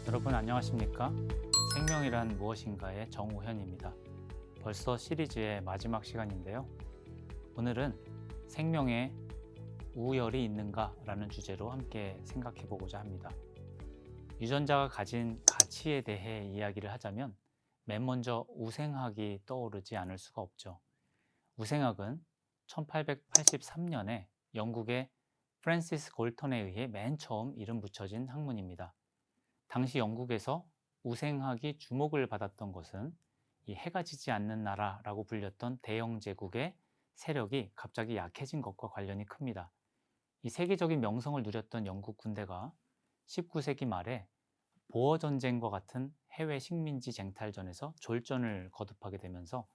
여러분 안녕하십니까? 생명이란 무엇인가의 정우현입니다. 벌써 시리즈의 마지막 시간인데요. 오늘은 생명에 우열이 있는가? 라는 주제로 함께 생각해 보고자 합니다. 유전자가 가진 가치에 대해 이야기를 하자면 맨 먼저 우생학이 떠오르지 않을 수가 없죠. 우생학은 1883년에 영국의 프랜시스 골턴에 의해 맨 처음 이름 붙여진 학문입니다. 당시 영국에서 우생학이 주목을 받았던 것은 이 해가 지지 않는 나라라고 불렸던 대영 제국의 세력이 갑자기 약해진 것과 관련이 큽니다. 이 세계적인 명성을 누렸던 영국 군대가 19세기 말에 보어 전쟁과 같은 해외 식민지 쟁탈전에서 졸전을 거듭하게 되면서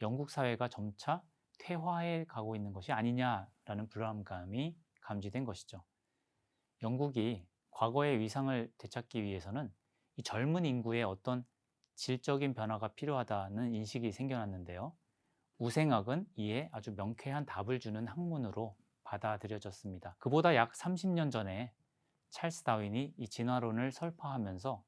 영국 사회가 점차 퇴화해 가고 있는 것이 아니냐라는 불안감이 감지된 것이죠. 영국이 과거의 위상을 되찾기 위해서는 이 젊은 인구의 어떤 질적인 변화가 필요하다는 인식이 생겨났는데요. 우생학은 이에 아주 명쾌한 답을 주는 학문으로 받아들여졌습니다. 그보다 약 30년 전에 찰스 다윈이 이 진화론을 설파하면서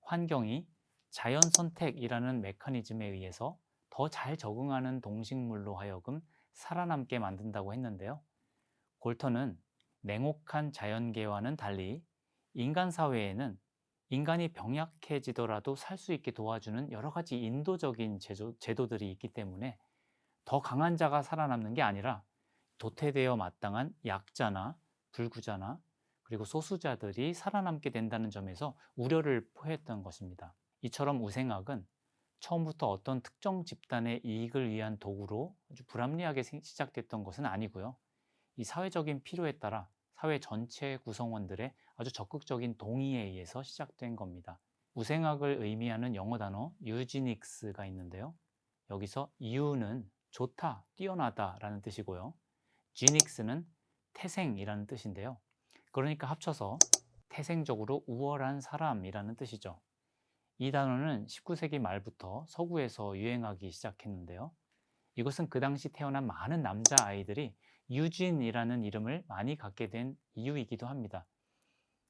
환경이 자연 선택이라는 메커니즘에 의해서 더 잘 적응하는 동식물로 하여금 살아남게 만든다고 했는데요. 골턴은 냉혹한 자연계와는 달리 인간 사회에는 인간이 병약해지더라도 살 수 있게 도와주는 여러 가지 인도적인 제도들이 있기 때문에 더 강한 자가 살아남는 게 아니라 도태되어 마땅한 약자나 불구자나 그리고 소수자들이 살아남게 된다는 점에서 우려를 표했던 것입니다. 이처럼 우생학은 처음부터 어떤 특정 집단의 이익을 위한 도구로 아주 불합리하게 시작됐던 것은 아니고요. 이 사회적인 필요에 따라 사회 전체 구성원들의 아주 적극적인 동의에 의해서 시작된 겁니다. 우생학을 의미하는 영어 단어 유지닉스가 있는데요. 여기서 유는 좋다, 뛰어나다 라는 뜻이고요. 지닉스는 태생이라는 뜻인데요. 그러니까 합쳐서 태생적으로 우월한 사람이라는 뜻이죠. 이 단어는 19세기 말부터 서구에서 유행하기 시작했는데요. 이것은 그 당시 태어난 많은 남자아이들이 유진이라는 이름을 많이 갖게 된 이유이기도 합니다.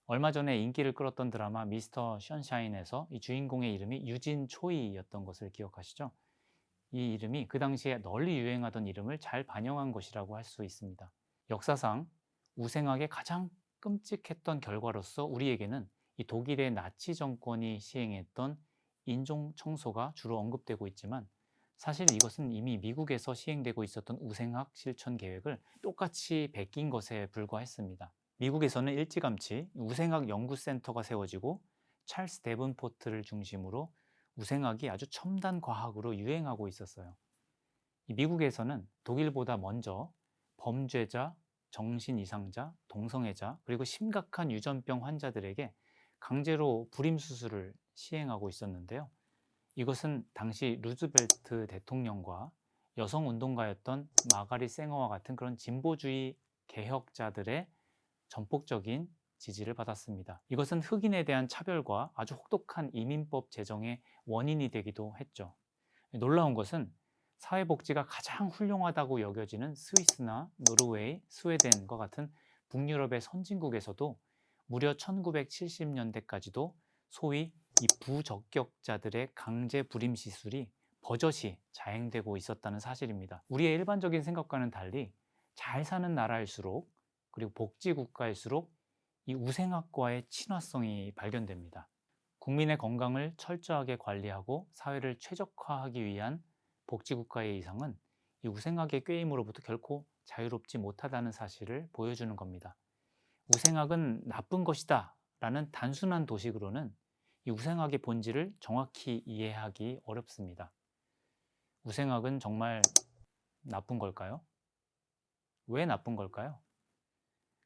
얼마 전에 인기를 끌었던 드라마 미스터 션샤인에서 이 주인공의 이름이 유진 초이였던 것을 기억하시죠? 이 이름이 그 당시에 널리 유행하던 이름을 잘 반영한 것이라고 할 수 있습니다. 역사상 우생학의 가장 끔찍했던 결과로서 우리에게는 이 독일의 나치 정권이 시행했던 인종 청소가 주로 언급되고 있지만 사실 이것은 이미 미국에서 시행되고 있었던 우생학 실천 계획을 똑같이 베낀 것에 불과했습니다. 미국에서는 일찌감치 우생학 연구센터가 세워지고 찰스 데븐포트를 중심으로 우생학이 아주 첨단 과학으로 유행하고 있었어요. 미국에서는 독일보다 먼저 범죄자, 정신 이상자, 동성애자, 그리고 심각한 유전병 환자들에게 강제로 불임 수술을 시행하고 있었는데요. 이것은 당시 루즈벨트 대통령과 여성 운동가였던 마가릿 생어와 같은 그런 진보주의 개혁자들의 전폭적인 지지를 받았습니다. 이것은 흑인에 대한 차별과 아주 혹독한 이민법 제정의 원인이 되기도 했죠. 놀라운 것은 사회복지가 가장 훌륭하다고 여겨지는 스위스나 노르웨이, 스웨덴과 같은 북유럽의 선진국에서도 무려 1970년대까지도 소위 이 부적격자들의 강제 불임 시술이 버젓이 자행되고 있었다는 사실입니다. 우리의 일반적인 생각과는 달리 잘 사는 나라일수록 그리고 복지국가일수록 이 우생학과의 친화성이 발견됩니다. 국민의 건강을 철저하게 관리하고 사회를 최적화하기 위한 복지국가의 이상은 이 우생학의 꾀임으로부터 결코 자유롭지 못하다는 사실을 보여주는 겁니다. 우생학은 나쁜 것이다 라는 단순한 도식으로는 이 우생학의 본질을 정확히 이해하기 어렵습니다. 우생학은 정말 나쁜 걸까요? 왜 나쁜 걸까요?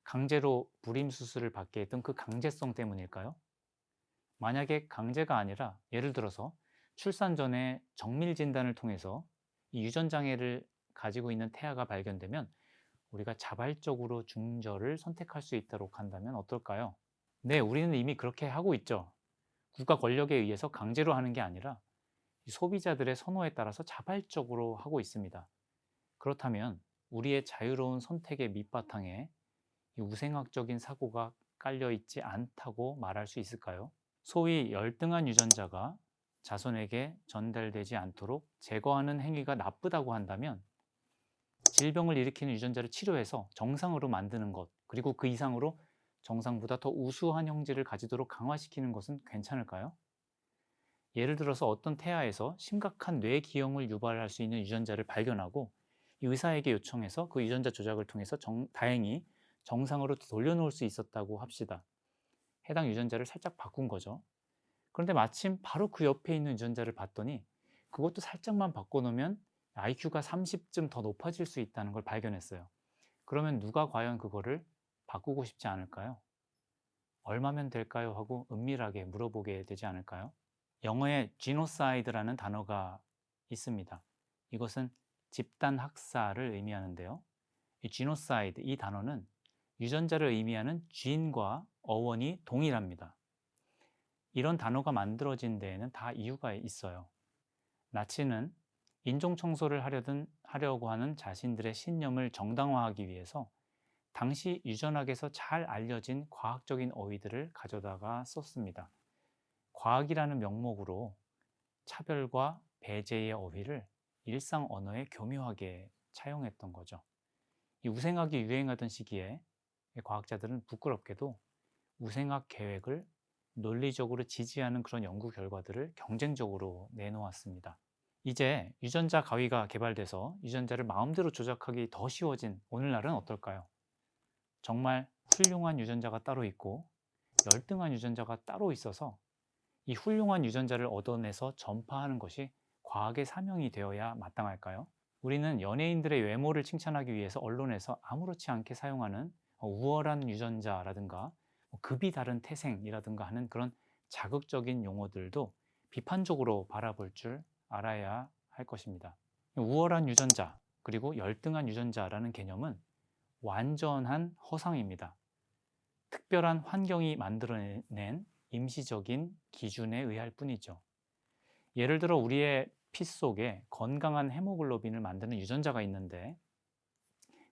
강제로 불임 수술을 받게 했던 그 강제성 때문일까요? 만약에 강제가 아니라 예를 들어서 출산 전에 정밀 진단을 통해서 이 유전장애를 가지고 있는 태아가 발견되면 우리가 자발적으로 중절을 선택할 수 있도록 한다면 어떨까요? 네, 우리는 이미 그렇게 하고 있죠. 국가 권력에 의해서 강제로 하는 게 아니라 소비자들의 선호에 따라서 자발적으로 하고 있습니다. 그렇다면 우리의 자유로운 선택의 밑바탕에 이 우생학적인 사고가 깔려 있지 않다고 말할 수 있을까요? 소위 열등한 유전자가 자손에게 전달되지 않도록 제거하는 행위가 나쁘다고 한다면 질병을 일으키는 유전자를 치료해서 정상으로 만드는 것, 그리고 그 이상으로 정상보다 더 우수한 형질을 가지도록 강화시키는 것은 괜찮을까요? 예를 들어서 어떤 태아에서 심각한 뇌기형을 유발할 수 있는 유전자를 발견하고 이 의사에게 요청해서 그 유전자 조작을 통해서 다행히 정상으로 돌려놓을 수 있었다고 합시다. 해당 유전자를 살짝 바꾼 거죠. 그런데 마침 바로 그 옆에 있는 유전자를 봤더니 그것도 살짝만 바꿔놓으면 IQ가 30쯤 더 높아질 수 있다는 걸 발견했어요. 그러면 누가 과연 그거를 바꾸고 싶지 않을까요? 얼마면 될까요? 하고 은밀하게 물어보게 되지 않을까요? 영어에 genocide라는 단어가 있습니다. 이것은 집단 학살을 의미하는데요. 이 genocide, 이 단어는 유전자를 의미하는 gene과 어원이 동일합니다. 이런 단어가 만들어진 데에는 다 이유가 있어요. 나치는 인종 청소를 하려고 하는 자신들의 신념을 정당화하기 위해서 당시 유전학에서 잘 알려진 과학적인 어휘들을 가져다가 썼습니다. 과학이라는 명목으로 차별과 배제의 어휘를 일상 언어에 교묘하게 차용했던 거죠. 이 우생학이 유행하던 시기에 과학자들은 부끄럽게도 우생학 계획을 논리적으로 지지하는 그런 연구 결과들을 경쟁적으로 내놓았습니다. 이제 유전자 가위가 개발돼서 유전자를 마음대로 조작하기 더 쉬워진 오늘날은 어떨까요? 정말 훌륭한 유전자가 따로 있고 열등한 유전자가 따로 있어서 이 훌륭한 유전자를 얻어내서 전파하는 것이 과학의 사명이 되어야 마땅할까요? 우리는 연예인들의 외모를 칭찬하기 위해서 언론에서 아무렇지 않게 사용하는 우월한 유전자라든가 급이 다른 태생이라든가 하는 그런 자극적인 용어들도 비판적으로 바라볼 줄 알아야 할 것입니다. 우월한 유전자 그리고 열등한 유전자라는 개념은 완전한 허상입니다. 특별한 환경이 만들어낸 임시적인 기준에 의할 뿐이죠. 예를 들어 우리의 피 속에 건강한 헤모글로빈을 만드는 유전자가 있는데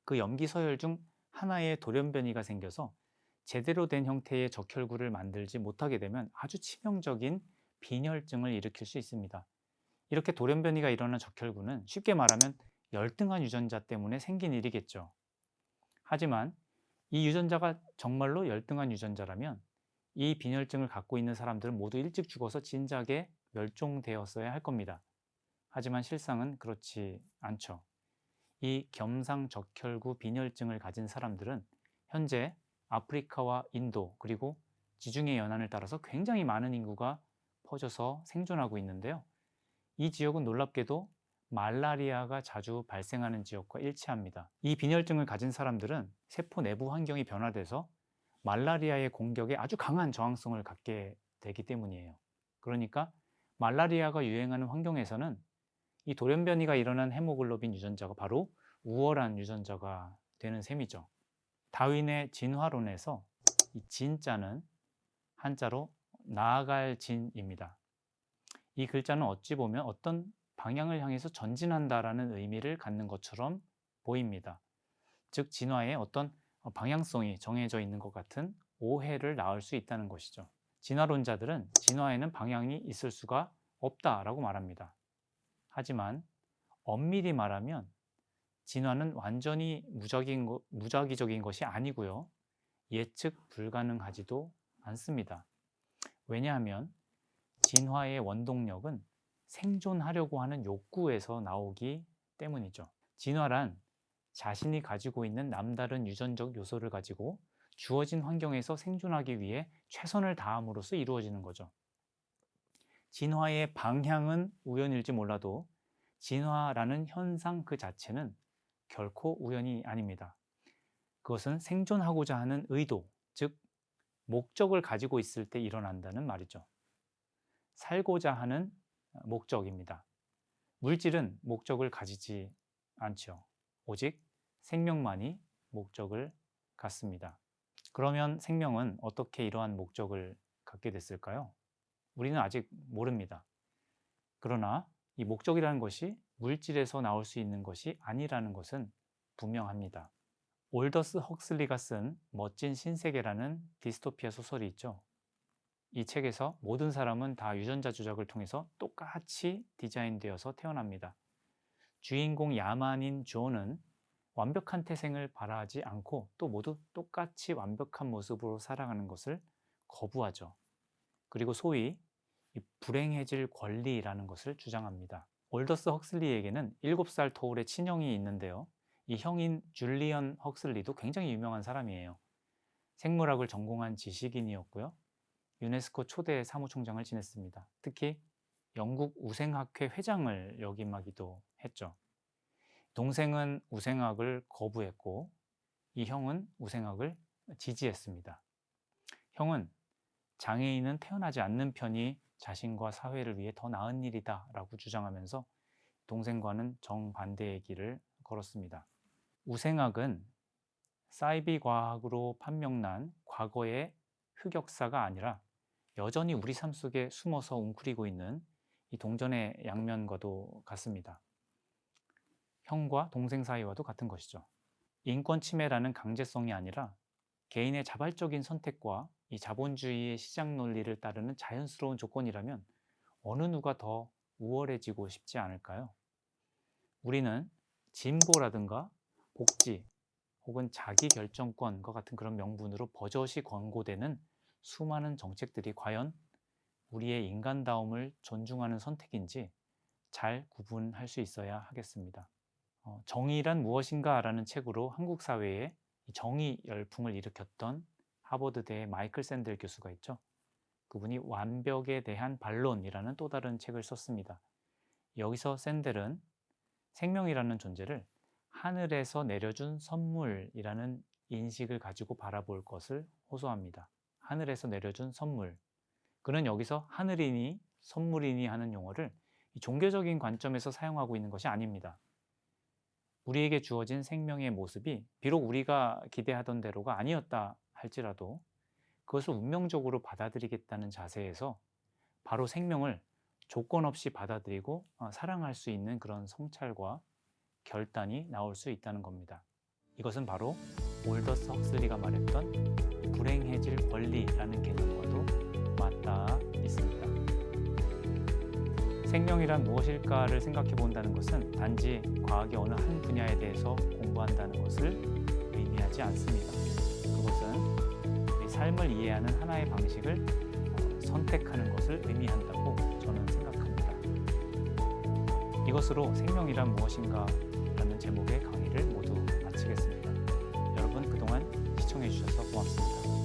그 염기 서열 중 하나의 돌연변이가 생겨서 제대로 된 형태의 적혈구를 만들지 못하게 되면 아주 치명적인 빈혈증을 일으킬 수 있습니다. 이렇게 돌연변이가 일어난 적혈구는 쉽게 말하면 열등한 유전자 때문에 생긴 일이겠죠. 하지만 이 유전자가 정말로 열등한 유전자라면 이 빈혈증을 갖고 있는 사람들은 모두 일찍 죽어서 진작에 멸종되었어야 할 겁니다. 하지만 실상은 그렇지 않죠. 이 겸상적혈구 빈혈증을 가진 사람들은 현재 아프리카와 인도 그리고 지중해 연안을 따라서 굉장히 많은 인구가 퍼져서 생존하고 있는데요. 이 지역은 놀랍게도 말라리아가 자주 발생하는 지역과 일치합니다. 이 빈혈증을 가진 사람들은 세포 내부 환경이 변화돼서 말라리아의 공격에 아주 강한 저항성을 갖게 되기 때문이에요. 그러니까 말라리아가 유행하는 환경에서는 이 돌연변이가 일어난 헤모글로빈 유전자가 바로 우월한 유전자가 되는 셈이죠. 다윈의 진화론에서 이 진자는 한자로 나아갈 진입니다. 이 글자는 어찌 보면 어떤 방향을 향해서 전진한다라는 의미를 갖는 것처럼 보입니다. 즉 진화에 어떤 방향성이 정해져 있는 것 같은 오해를 낳을 수 있다는 것이죠. 진화론자들은 진화에는 방향이 있을 수가 없다라고 말합니다. 하지만 엄밀히 말하면 진화는 완전히 무작위적인 것이 아니고요. 예측 불가능하지도 않습니다. 왜냐하면 진화의 원동력은 생존하려고 하는 욕구에서 나오기 때문이죠. 진화란 자신이 가지고 있는 남다른 유전적 요소를 가지고 주어진 환경에서 생존하기 위해 최선을 다함으로써 이루어지는 거죠. 진화의 방향은 우연일지 몰라도 진화라는 현상 그 자체는 결코 우연이 아닙니다. 그것은 생존하고자 하는 의도, 즉 목적을 가지고 있을 때 일어난다는 말이죠. 살고자 하는 목적입니다. 물질은 목적을 가지지 않죠. 오직 생명만이 목적을 갖습니다. 그러면 생명은 어떻게 이러한 목적을 갖게 됐을까요? 우리는 아직 모릅니다. 그러나 이 목적이라는 것이 물질에서 나올 수 있는 것이 아니라는 것은 분명합니다. 올더스 헉슬리가 쓴 멋진 신세계라는 디스토피아 소설이 있죠. 이 책에서 모든 사람은 다 유전자 조작을 통해서 똑같이 디자인되어서 태어납니다. 주인공 야만인 존은 완벽한 태생을 바라지 않고 또 모두 똑같이 완벽한 모습으로 살아가는 것을 거부하죠. 그리고 소위 불행해질 권리라는 것을 주장합니다. 올더스 헉슬리에게는 7살 터울의 친형이 있는데요. 이 형인 줄리언 헉슬리도 굉장히 유명한 사람이에요. 생물학을 전공한 지식인이었고요. 유네스코 초대 사무총장을 지냈습니다. 특히 영국 우생학회 회장을 역임하기도 했죠. 동생은 우생학을 거부했고 이 형은 우생학을 지지했습니다. 형은 장애인은 태어나지 않는 편이 자신과 사회를 위해 더 나은 일이다 라고 주장하면서 동생과는 정반대의 길을 걸었습니다. 우생학은 사이비 과학으로 판명난 과거의 흑역사가 아니라 여전히 우리 삶 속에 숨어서 웅크리고 있는 이 동전의 양면과도 같습니다. 형과 동생 사이와도 같은 것이죠. 인권 침해라는 강제성이 아니라 개인의 자발적인 선택과 이 자본주의의 시장 논리를 따르는 자연스러운 조건이라면 어느 누가 더 우월해지고 싶지 않을까요? 우리는 진보라든가 복지 혹은 자기결정권과 같은 그런 명분으로 버젓이 권고되는 수많은 정책들이 과연 우리의 인간다움을 존중하는 선택인지 잘 구분할 수 있어야 하겠습니다. 정의란 무엇인가? 라는 책으로 한국 사회에 정의 열풍을 일으켰던 하버드대의 마이클 샌델 교수가 있죠. 그분이 완벽에 대한 반론이라는 또 다른 책을 썼습니다. 여기서 샌델은 생명이라는 존재를 하늘에서 내려준 선물이라는 인식을 가지고 바라볼 것을 호소합니다. 하늘에서 내려준 선물. 그는 여기서 하늘이니 선물이니 하는 용어를 종교적인 관점에서 사용하고 있는 것이 아닙니다. 우리에게 주어진 생명의 모습이 비록 우리가 기대하던 대로가 아니었다 할지라도 그것을 운명적으로 받아들이겠다는 자세에서 바로 생명을 조건 없이 받아들이고 사랑할 수 있는 그런 성찰과 결단이 나올 수 있다는 겁니다. 이것은 바로 올더스 헉슬리가 말했던 불행해질 권리라는 개념과도 맞닿아 있습니다. 생명이란 무엇일까를 생각해 본다는 것은 단지 과학의 어느 한 분야에 대해서 공부한다는 것을 의미하지 않습니다. 그것은 우리 삶을 이해하는 하나의 방식을 선택하는 것을 의미한다고 저는 생각합니다. 이것으로 생명이란 무엇인가 라는 제목의 강의를 모두 마치겠습니다. 여러분 그동안 시청해 주셔서 고맙습니다.